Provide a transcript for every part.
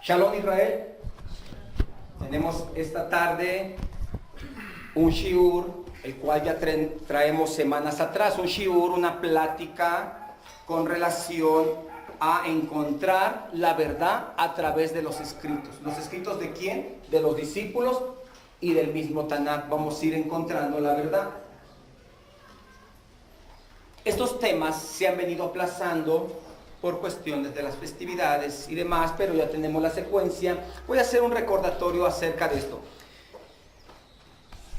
Shalom Israel, tenemos esta tarde un shiur, el cual ya traemos semanas atrás, un shiur, una plática con relación a encontrar la verdad a través de los escritos. ¿Los escritos de quién? De los discípulos y del mismo Tanakh. Vamos a ir encontrando la verdad. Estos temas se han venido aplazando por cuestiones de las festividades y demás, pero ya tenemos la secuencia. Voy a hacer un recordatorio acerca de esto.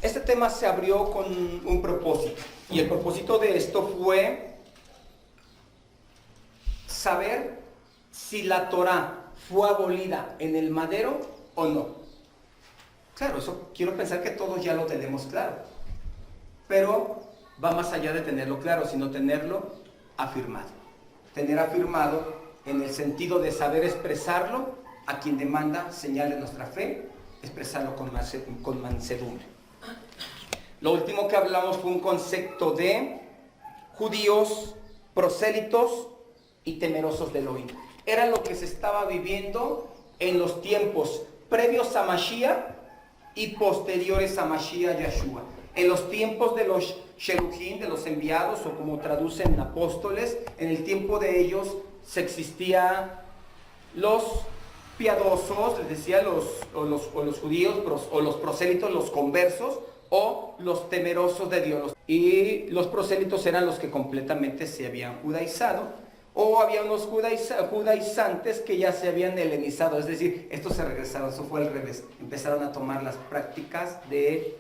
Este tema se abrió con un propósito, y el propósito de esto fue saber si la Torá fue abolida en el madero o no. Claro, eso quiero pensar que todos ya lo tenemos claro, pero va más allá de tenerlo claro, sino tenerlo afirmado. Tener afirmado en el sentido de saber expresarlo a quien demanda señal de nuestra fe, expresarlo con mansedumbre. Lo último que hablamos fue un concepto de judíos, prosélitos y temerosos de Elohim. Era lo que se estaba viviendo en los tiempos previos a Mashiach y posteriores a Mashiach Yeshua. En los tiempos de los Sheluchim, de los enviados, o como traducen apóstoles, en el tiempo de ellos se existían los piadosos, les decía, los judíos, o los prosélitos, los conversos, o los temerosos de Dios. Y los prosélitos eran los que completamente se habían judaizado, o había unos judaizantes que ya se habían helenizado, es decir, estos se regresaron, eso fue al revés, empezaron a tomar las prácticas de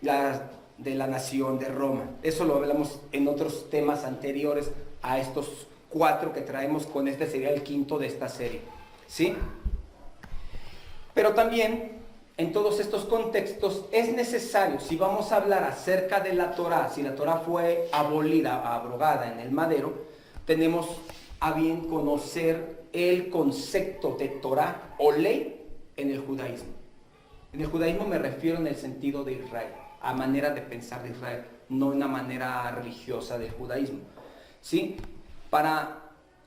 la nación de Roma. Eso lo hablamos en otros temas anteriores a estos 4 que traemos, con este sería el quinto de esta serie, ¿sí? Pero también en todos estos contextos es necesario, si vamos a hablar acerca de la Torá, si la Torá fue abolida, abrogada en el madero, tenemos a bien conocer el concepto de Torá o ley en el judaísmo. En el judaísmo me refiero en el sentido de Israel, a manera de pensar de Israel, no una manera religiosa del judaísmo, ¿sí? Para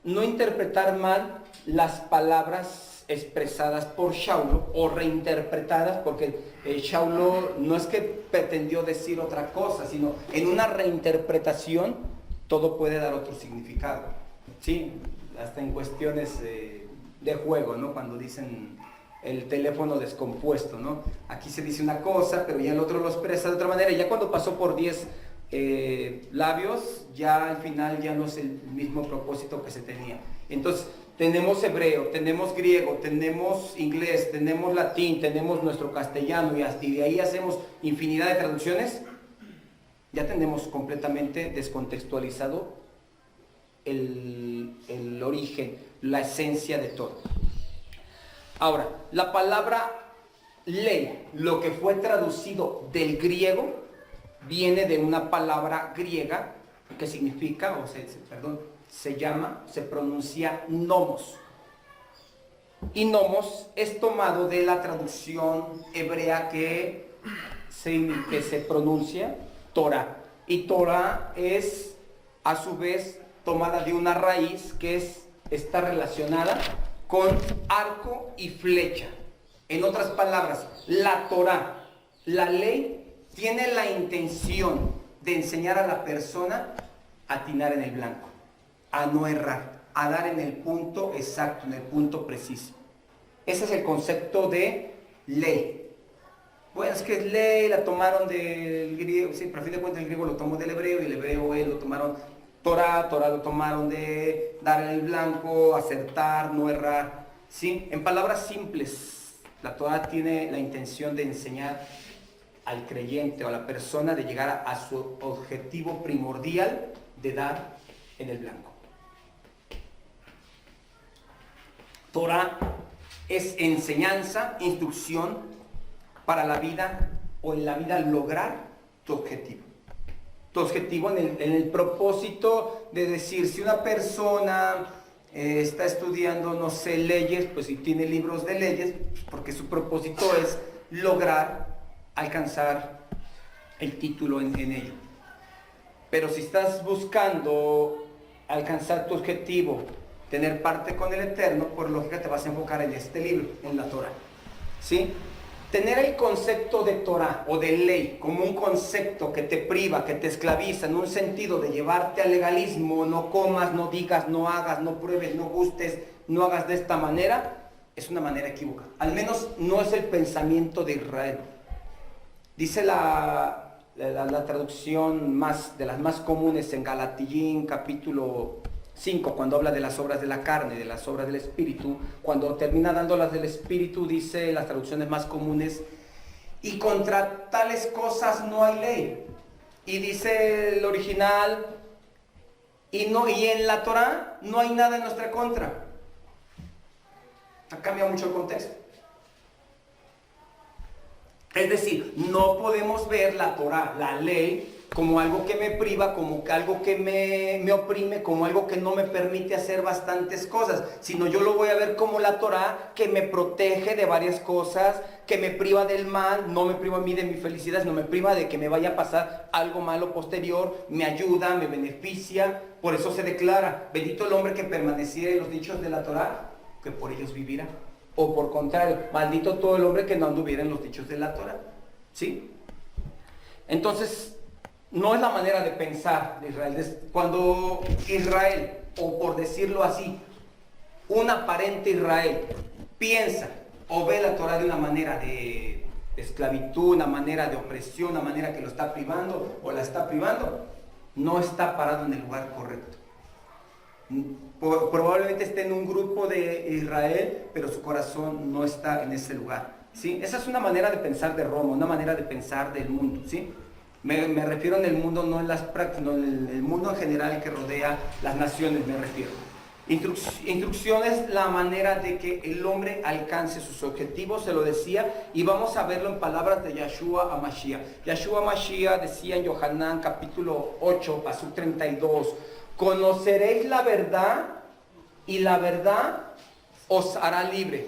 no interpretar mal las palabras expresadas por Shaulo o reinterpretadas, porque Shaulo no es que pretendió decir otra cosa, sino en una reinterpretación todo puede dar otro significado, ¿sí? Hasta en cuestiones de juego, ¿no? Cuando dicen el teléfono descompuesto, ¿no? Aquí se dice una cosa, pero ya el otro lo expresa de otra manera, y ya cuando pasó por 10 labios, ya al final ya no es el mismo propósito que se tenía. Entonces, tenemos hebreo, tenemos griego, tenemos inglés, tenemos latín, tenemos nuestro castellano, y de ahí hacemos infinidad de traducciones. Ya tenemos completamente descontextualizado el origen, la esencia de todo. Ahora, la palabra ley, lo que fue traducido del griego, viene de una palabra griega que significa, se pronuncia nomos. Y nomos es tomado de la traducción hebrea que se pronuncia Torah. Y Torah es, a su vez, tomada de una raíz que está relacionada con arco y flecha. En otras palabras, la Torá, la ley, tiene la intención de enseñar a la persona a atinar en el blanco, a no errar, a dar en el punto exacto, en el punto preciso. Ese es el concepto de ley. Bueno, es que ley la tomaron del griego, sí, pero a fin de cuentas el griego lo tomó del hebreo, y el hebreo lo tomaron Torah lo tomaron de dar en el blanco, acertar, no errar, ¿sí? En palabras simples, la Torah tiene la intención de enseñar al creyente o a la persona de llegar a su objetivo primordial de dar en el blanco. Torah es enseñanza, instrucción para la vida, o en la vida lograr tu objetivo. Tu objetivo en el propósito de decir, si una persona está estudiando, no sé, leyes, pues si tiene libros de leyes, porque su propósito es lograr alcanzar el título en ello. Pero si estás buscando alcanzar tu objetivo tener parte con el Eterno, por lógica te vas a enfocar en este libro, en la Torah. ¿Sí? Tener el concepto de Torah o de ley como un concepto que te priva, que te esclaviza, en un sentido de llevarte al legalismo, no comas, no digas, no hagas, no pruebes, no gustes, no hagas de esta manera, es una manera equivocada. Al menos no es el pensamiento de Israel. Dice la traducción de las más comunes en Galatillín capítulo 5, cuando habla de las obras de la carne, de las obras del Espíritu, cuando termina dando las del Espíritu, dice las traducciones más comunes, y contra tales cosas no hay ley. Y dice el original, y en la Torah no hay nada en nuestra contra. Ha cambiado mucho el contexto. Es decir, no podemos ver la Torah, la ley, como algo que me priva, como algo que me oprime, como algo que no me permite hacer bastantes cosas, sino yo lo voy a ver como la Torah que me protege de varias cosas, que me priva del mal, no me priva a mí de mi felicidad, no me priva de que me vaya a pasar algo malo posterior, me ayuda, me beneficia. Por eso se declara, bendito el hombre que permaneciera en los dichos de la Torah, que por ellos vivirá. O por contrario, maldito todo el hombre que no anduviera en los dichos de la Torah. ¿Sí? Entonces, no es la manera de pensar de Israel. Cuando Israel, o por decirlo así, un aparente Israel, piensa o ve la Torah de una manera de esclavitud, una manera de opresión, una manera que lo está privando o la está privando, no está parado en el lugar correcto. Probablemente esté en un grupo de Israel, pero su corazón no está en ese lugar. ¿Sí? Esa es una manera de pensar de Roma, una manera de pensar del mundo. ¿Sí? Me refiero en el mundo, no en las prácticas, no en el mundo en general que rodea las naciones, me refiero. Instrucción es la manera de que el hombre alcance sus objetivos, se lo decía, y vamos a verlo en palabras de Yeshua HaMashiach. Yeshua HaMashiach decía en Yohanan capítulo 8, pasuk 32, conoceréis la verdad y la verdad os hará libre.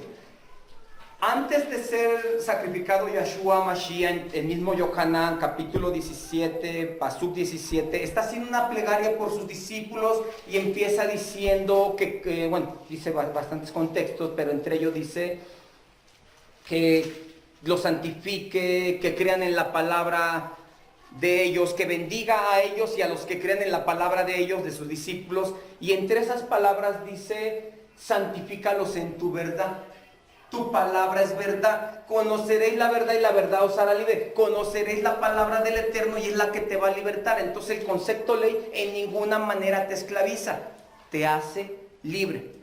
Antes de ser sacrificado Yeshua Mashiach, el mismo Yohanan, capítulo 17, pasuk 17, está haciendo una plegaria por sus discípulos y empieza diciendo bueno, dice bastantes contextos, pero entre ellos dice que los santifique, que crean en la palabra de ellos, que bendiga a ellos y a los que crean en la palabra de ellos, de sus discípulos, y entre esas palabras dice, santifícalos en tu verdad. Tu palabra es verdad. Conoceréis la verdad y la verdad os hará libre. Conoceréis la palabra del Eterno y es la que te va a libertar. Entonces el concepto ley en ninguna manera te esclaviza, te hace libre.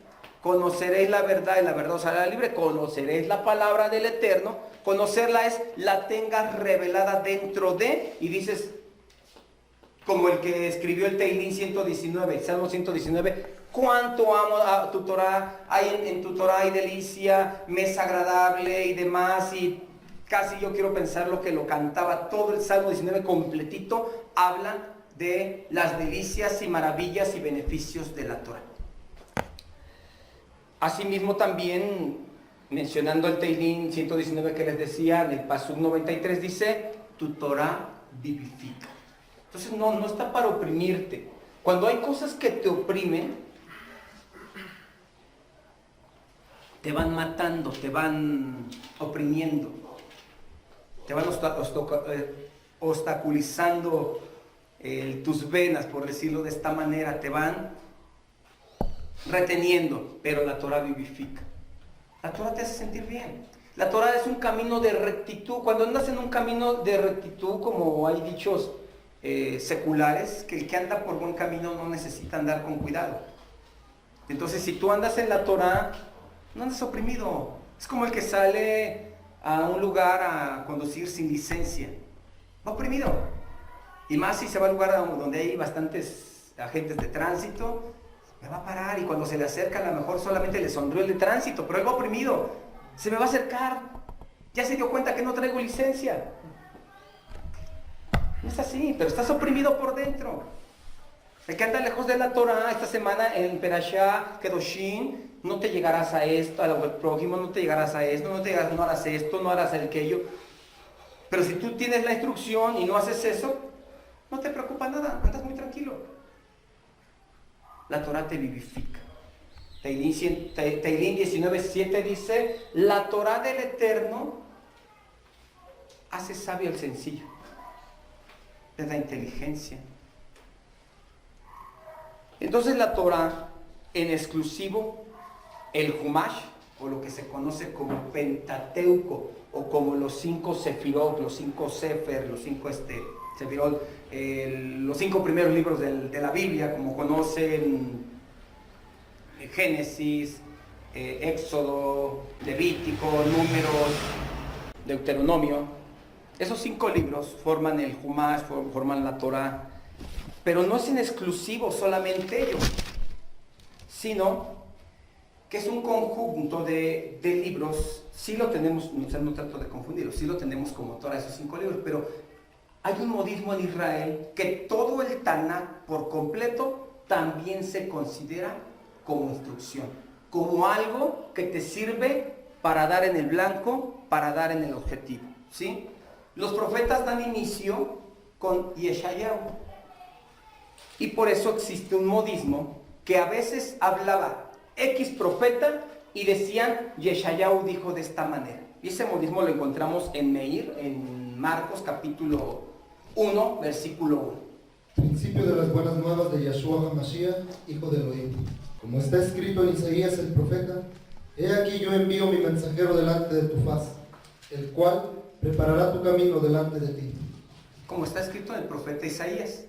Conoceréis la verdad y la verdad os hará libre. Conoceréis la palabra del Eterno. Conocerla es la tengas revelada dentro de, y dices, como el que escribió el Teilín 119, Salmo 119, cuánto amo a tu Torah, en tu Torah hay delicia, me es agradable y demás, y casi yo quiero pensar lo que lo cantaba, todo el Salmo 19 completito, habla de las delicias y maravillas y beneficios de la Torah. Asimismo también, mencionando el Teilín 119 que les decía, en el pasuk 93 dice, tu Torah vivifica. Entonces no está para oprimirte. Cuando hay cosas que te oprimen, te van matando, te van oprimiendo, te van obstaculizando tus venas, por decirlo de esta manera, te van reteniendo, pero la Torah vivifica. La Torah te hace sentir bien. La Torah es un camino de rectitud. Cuando andas en un camino de rectitud, como hay dichos seculares, que el que anda por buen camino no necesita andar con cuidado. Entonces, si tú andas en la Torah, no andas oprimido. Es como el que sale a un lugar a conducir sin licencia. Va oprimido. Y más si se va a un lugar donde hay bastantes agentes de tránsito, me va a parar y cuando se le acerca a lo mejor solamente le sonrió el de tránsito, pero él va oprimido. Se me va a acercar. Ya se dio cuenta que no traigo licencia. No es así, pero estás oprimido por dentro. El que anda lejos de la Torah, esta semana en Perashá, Kedoshim, no te llegarás a esto, al prójimo no te llegarás a esto, no harás esto, no harás aquello. Pero si tú tienes la instrucción y no haces eso, no te preocupa nada, andas muy tranquilo. La Torah te vivifica. Teilín 19:7 dice, la Torá del Eterno hace sabio al sencillo, le da inteligencia. Entonces la Torá, en exclusivo, el Humash, o lo que se conoce como Pentateuco, o como los 5 Sefirot, los 5 Sefer, los 5 Sefirot, los 5 primeros libros de la Biblia, como conocen Génesis, Éxodo, Levítico, Números, Deuteronomio. Esos 5 libros forman el Humash, forman la Torá, pero no es en exclusivo solamente ellos, sino que es un conjunto de libros. Sí lo tenemos, no trato de confundirlo, sí lo tenemos como Torá, esos 5 libros, pero hay un modismo en Israel que todo el Tanaj por completo también se considera como instrucción, como algo que te sirve para dar en el blanco, para dar en el objetivo, ¿sí? Los profetas dan inicio con Yeshayahu, y por eso existe un modismo que a veces hablaba X profeta y decían Yeshayahu dijo de esta manera. Y ese modismo lo encontramos en Meir, en Marcos capítulo 1, versículo 1. Principio de las buenas nuevas de Yeshua HaMashiach, hijo de Elohim. Como está escrito en Isaías el profeta, he aquí yo envío mi mensajero delante de tu faz, el cual preparará tu camino delante de ti. Como está escrito en el profeta Isaías.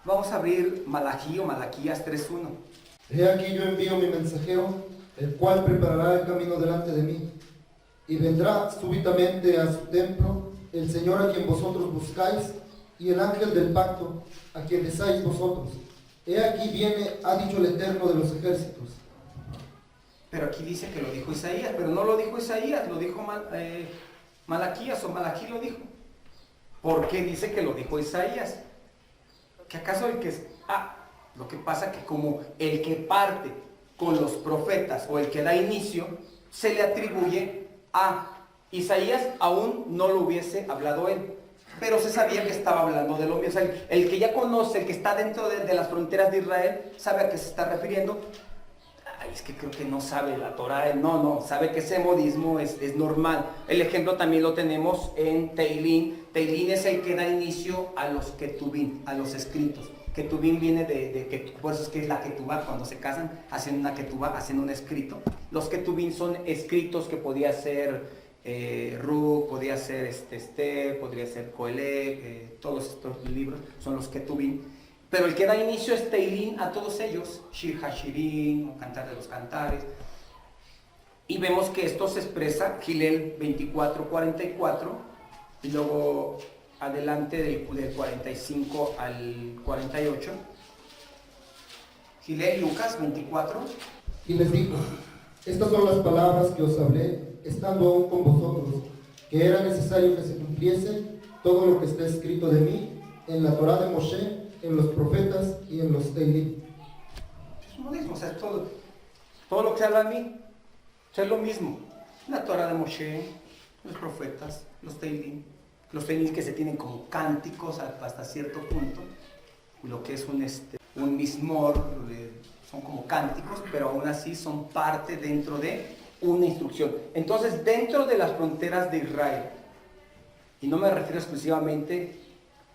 Vamos a abrir Malaquí o Malaquías 3:1. He aquí yo envío mi mensajero, el cual preparará el camino delante de mí. Y vendrá súbitamente a su templo el Señor a quien vosotros buscáis, y el ángel del pacto a quien deseáis vosotros. He aquí viene, ha dicho el Eterno de los ejércitos. Pero aquí dice que lo dijo Isaías, pero no lo dijo Isaías, lo dijo Malaquías, o Malaquí lo dijo. ¿Por qué dice que lo dijo Isaías? ¿Que acaso el que es? Lo que pasa que como el que parte con los profetas o el que da inicio, se le atribuye a Isaías, aún no lo hubiese hablado él, pero se sabía que estaba hablando de lo mismo. O sea, el que ya conoce, el que está dentro de las fronteras de Israel, sabe a qué se está refiriendo. Es que creo que no sabe la Torá, no, sabe que ese modismo es normal. El ejemplo también lo tenemos en Teilín. Teilín es el que da inicio a los ketubín, a los escritos. Ketubín viene de por eso es que es la ketubá, cuando se casan, hacen una ketubá, hacen un escrito. Los ketubín son escritos que podía ser Ru, podía ser Esther, podría ser Coeleb, todos estos libros son los ketubín. Pero el que da inicio es Teilín a todos ellos, Shir HaShirim, Cantar de los Cantares. Y vemos que esto se expresa, Gilel 24:44, y luego adelante del 45 al 48. Gilel, Lucas 24. Y les dijo, estas son las palabras que os hablé, estando aún con vosotros, que era necesario que se cumpliese todo lo que está escrito de mí en la Torá de Moshe, en los profetas y en los Teilín. Es lo mismo, o sea, todo lo que habla de mí, es lo mismo. La Torá de Moshe, los profetas, los Teilín que se tienen como cánticos hasta cierto punto, lo que es un mismor, son como cánticos, pero aún así son parte dentro de una instrucción. Entonces, dentro de las fronteras de Israel, y no me refiero exclusivamente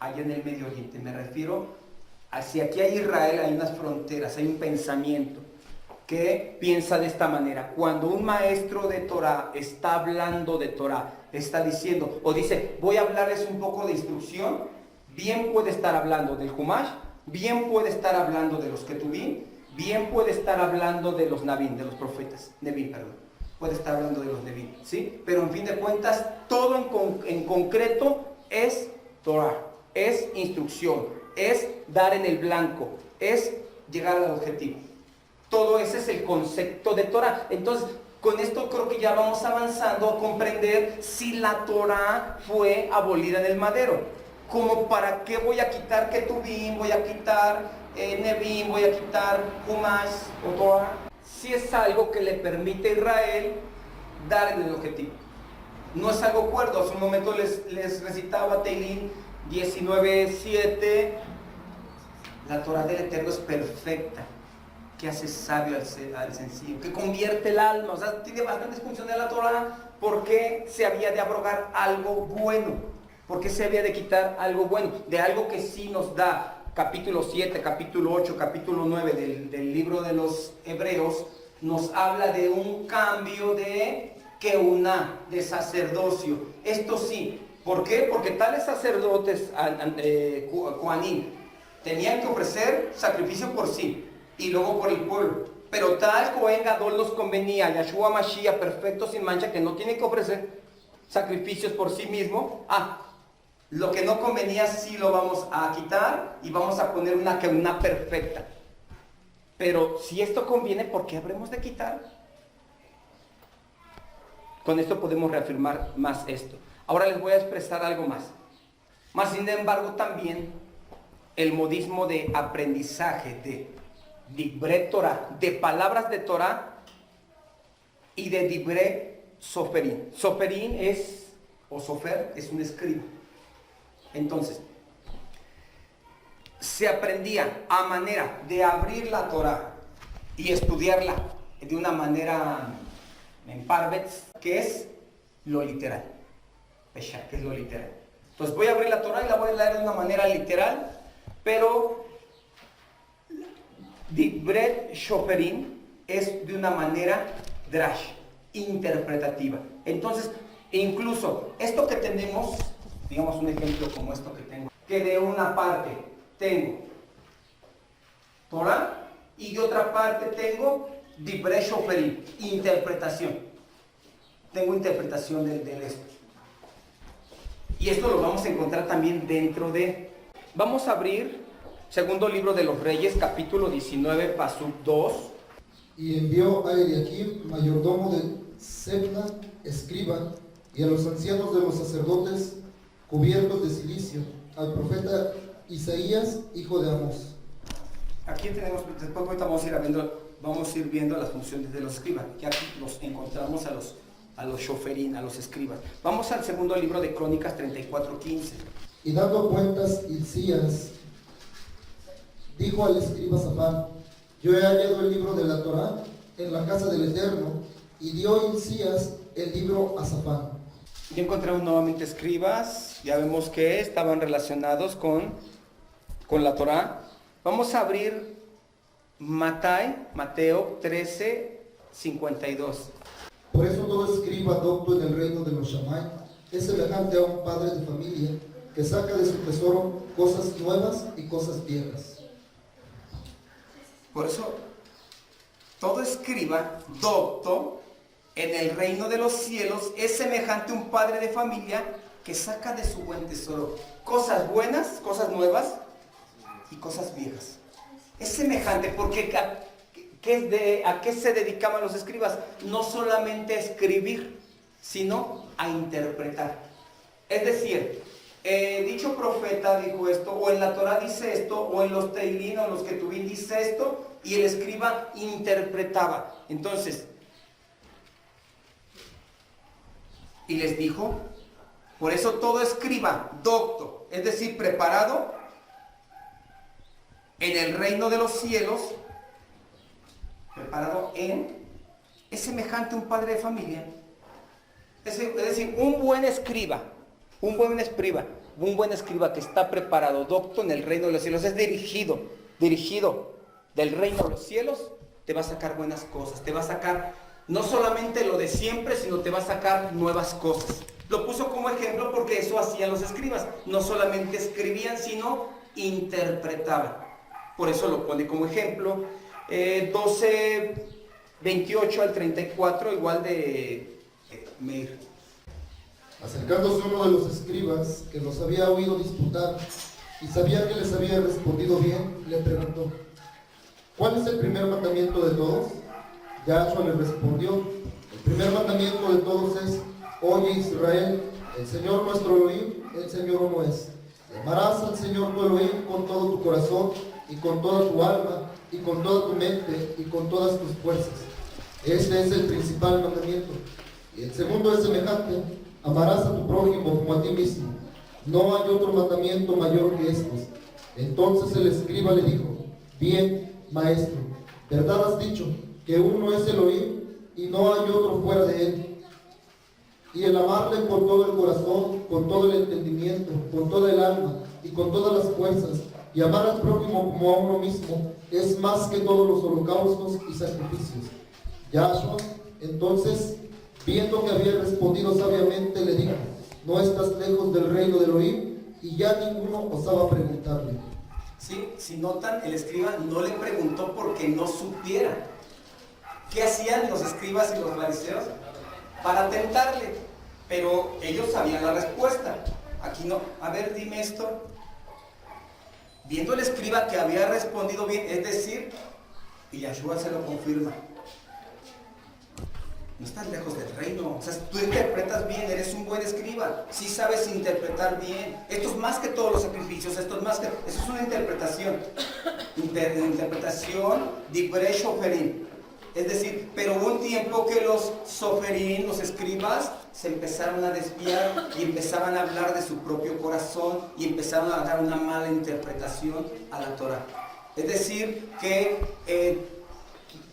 allá en el Medio Oriente, me refiero a si aquí hay Israel, hay unas fronteras, hay un pensamiento que piensa de esta manera. Cuando un maestro de Torah está hablando de Torah, está diciendo, o dice, voy a hablarles un poco de instrucción, bien puede estar hablando del Humash, bien puede estar hablando de los Ketubín, bien puede estar hablando de los Nabín, de los profetas, Nebín, perdón, puede estar hablando de los Nebín, ¿sí? Pero en fin de cuentas, todo en concreto es Torah, es instrucción, es dar en el blanco, es llegar al objetivo. Todo ese es el concepto de Torah. Entonces, con esto creo que ya vamos avanzando a comprender si la Torah fue abolida en el madero. Como para qué voy a quitar Ketubim, voy a quitar Nebim, voy a quitar Humash o Torah, si es algo que le permite a Israel dar en el objetivo. No es algo cuerdo. Hace un momento les recitaba Teilín 19:7. La Torah del Eterno es perfecta. que hace sabio al sencillo, que convierte el alma. O sea, tiene bastantes funciones la Torah. ¿Por qué se había de abrogar algo bueno? ¿Por qué se había de quitar algo bueno? De algo que sí nos da capítulo 7, capítulo 8, capítulo 9 del libro de los Hebreos, nos habla de un cambio de keuná, de sacerdocio. Esto sí, ¿por qué? Porque tales sacerdotes, Kohanim, tenían que ofrecer sacrificio por sí y luego por el pueblo. Pero tal Cohen Gadol nos convenía, Yahshua Mashiach, perfecto sin mancha, que no tiene que ofrecer sacrificios por sí mismo. Lo que no convenía sí lo vamos a quitar y vamos a poner una perfecta. Pero si esto conviene, ¿por qué habremos de quitar? Con esto podemos reafirmar más esto. Ahora les voy a expresar algo más. Más sin embargo, también el modismo de aprendizaje de Dibre Torah, de palabras de Torah y de Dibre Soferín. Soferín es, o Sofer, es un escriba. Entonces, se aprendía a manera de abrir la Torah y estudiarla de una manera en parvets, que es lo literal. Pesha, que es lo literal. Entonces voy a abrir la Torah y la voy a leer de una manera literal, pero Dibre Shoferim es de una manera drash, interpretativa. Entonces, incluso esto que tenemos, digamos un ejemplo como esto que tengo, que de una parte tengo Torah y de otra parte tengo Dibre Shoferim, interpretación. Tengo interpretación del esto. Y esto lo vamos a encontrar también dentro de... Vamos a abrir segundo libro de los Reyes, capítulo 19, Pasuk 2. Y envió a Eliakim, mayordomo de Sebna, escriba, y a los ancianos de los sacerdotes, cubiertos de cilicio, al profeta Isaías, hijo de Amós. Aquí tenemos, después ahorita vamos a ir viendo las funciones de los escribas. Ya aquí los encontramos a los shoferín, a los escribas. Vamos al segundo libro de Crónicas 34:15. Y dando cuentas, Hilcías dijo al escriba Safán: yo he hallado el libro de la Torá en la casa del Eterno. Y dio Hilcías el libro a Safán. Ya encontramos nuevamente escribas, ya vemos que estaban relacionados con la Torá. Vamos a abrir Mateo 13:52. Por eso todo escriba docto en el reino de los Shammai es semejante a un padre de familia que saca de su tesoro cosas nuevas y cosas viejas. Por eso, todo escriba docto en el reino de los cielos es semejante a un padre de familia que saca de su buen tesoro cosas buenas, cosas nuevas y cosas viejas. Es semejante porque ¿a qué se dedicaban los escribas? No solamente a escribir, sino a interpretar. Es decir, dicho profeta dijo esto, o en la Torah dice esto, o en los Teilín o en los Ketubín dice esto, y el escriba interpretaba. Entonces, y les dijo, por eso todo escriba docto, es decir, preparado en el reino de los cielos, es semejante a un padre de familia. Es decir, un buen escriba que está preparado, docto en el reino de los cielos, es dirigido del reino de los cielos, te va a sacar buenas cosas, te va a sacar no solamente lo de siempre, sino te va a sacar nuevas cosas. Lo puso como ejemplo porque eso hacían los escribas, no solamente escribían, sino interpretaban. Por eso lo pone como ejemplo. 12:28 al 34, igual de Meir. Acercándose uno de los escribas, que los había oído disputar y sabía que les había respondido bien, le preguntó: ¿cuál es el primer mandamiento de todos? Yahshua le respondió: el primer mandamiento de todos es: oye Israel, el Señor nuestro Elohim, el Señor uno es. Amarás al Señor tu Elohim con todo tu corazón y con toda tu alma y con toda tu mente y con todas tus fuerzas. Este es el principal mandamiento. Y el segundo es semejante: amarás a tu prójimo como a ti mismo. No hay otro mandamiento mayor que estos. Entonces el escriba le dijo: bien, maestro, Verdad has dicho, que uno es Elohim y no hay otro fuera de él. Y el amarle con todo el corazón, con todo el entendimiento, con toda el alma y con todas las fuerzas, y amar al prójimo como a uno mismo, es más que todos los holocaustos y sacrificios. Yahshua, entonces, viendo que había respondido sabiamente, le dijo: no estás lejos del reino de Elohim. Y ya ninguno osaba preguntarle. ¿Sí? Si notan, el escriba no le preguntó porque no supiera. ¿Qué hacían los escribas y los fariseos? Para tentarle. Pero ellos sabían la respuesta. Aquí no. A ver, dime esto. Viendo el escriba que había respondido bien, es decir, y Yahshua se lo confirma. No estás lejos del reino. O sea, tú interpretas bien, eres un buen escriba. Sí sabes interpretar bien. Esto es más que todos los sacrificios. Esto es más que... Eso es una interpretación. Interpretación divrei shoferim. Es decir, pero hubo un tiempo que los soferim, los escribas, se empezaron a desviar y empezaban a hablar de su propio corazón y empezaron a dar una mala interpretación a la Torah. Es decir, que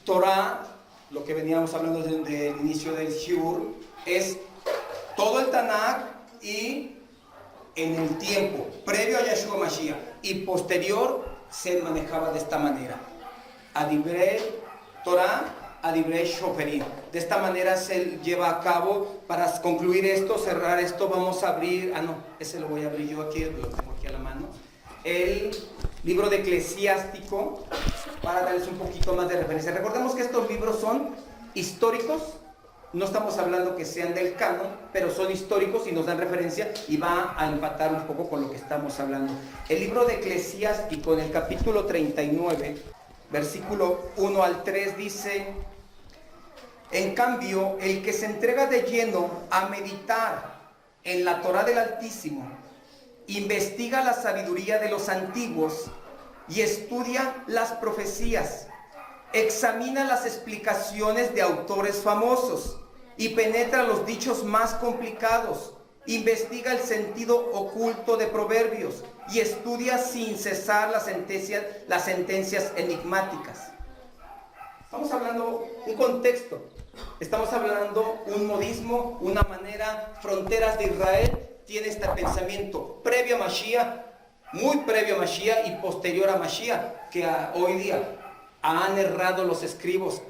Torah, lo que veníamos hablando desde el inicio del Shiur, es todo el Tanakh y en el tiempo previo a Yahshua Mashiach y posterior se manejaba de esta manera. Adibrei Torah, Adibrei Shoferim. De esta manera se lleva a cabo. Para concluir esto, cerrar esto, vamos a abrir, ese lo voy a abrir yo aquí, lo tengo aquí a la mano. El libro de Eclesiástico, para darles un poquito más de referencia. Recordemos que estos libros son históricos, no estamos hablando que sean del canon, pero son históricos y nos dan referencia y va a empatar un poco con lo que estamos hablando. El libro de Eclesiástico, en el capítulo 39, versículo 1 al 3, dice: en cambio, el que se entrega de lleno a meditar en la Torah del Altísimo, investiga la sabiduría de los antiguos y estudia las profecías, examina las explicaciones de autores famosos y penetra los dichos más complicados, investiga el sentido oculto de proverbios y estudia sin cesar las sentencias enigmáticas. Estamos hablando un contexto, estamos hablando un modismo, una manera. Fronteras de Israel tiene este pensamiento previo a Mashiach, muy previo a Mashiach y posterior a Mashiach, que hoy día han errado los escribas,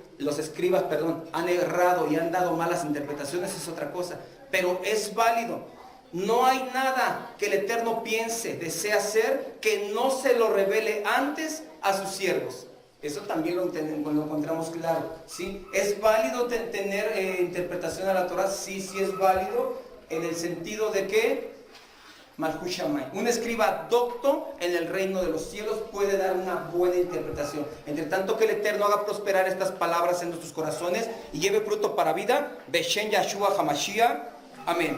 han errado y han dado malas interpretaciones, es otra cosa, pero es válido. No hay nada que el Eterno piense, desea hacer, que no se lo revele antes a sus siervos. Eso también lo encontramos claro, ¿sí? ¿Es válido tener interpretación a la Torah? Sí, sí es válido, en el sentido de que Malchut Shammai, un escriba docto en el reino de los cielos, puede dar una buena interpretación. Entre tanto que el Eterno haga prosperar estas palabras en nuestros corazones y lleve fruto para vida. Beshem Yahshua HaMashiach. Amén.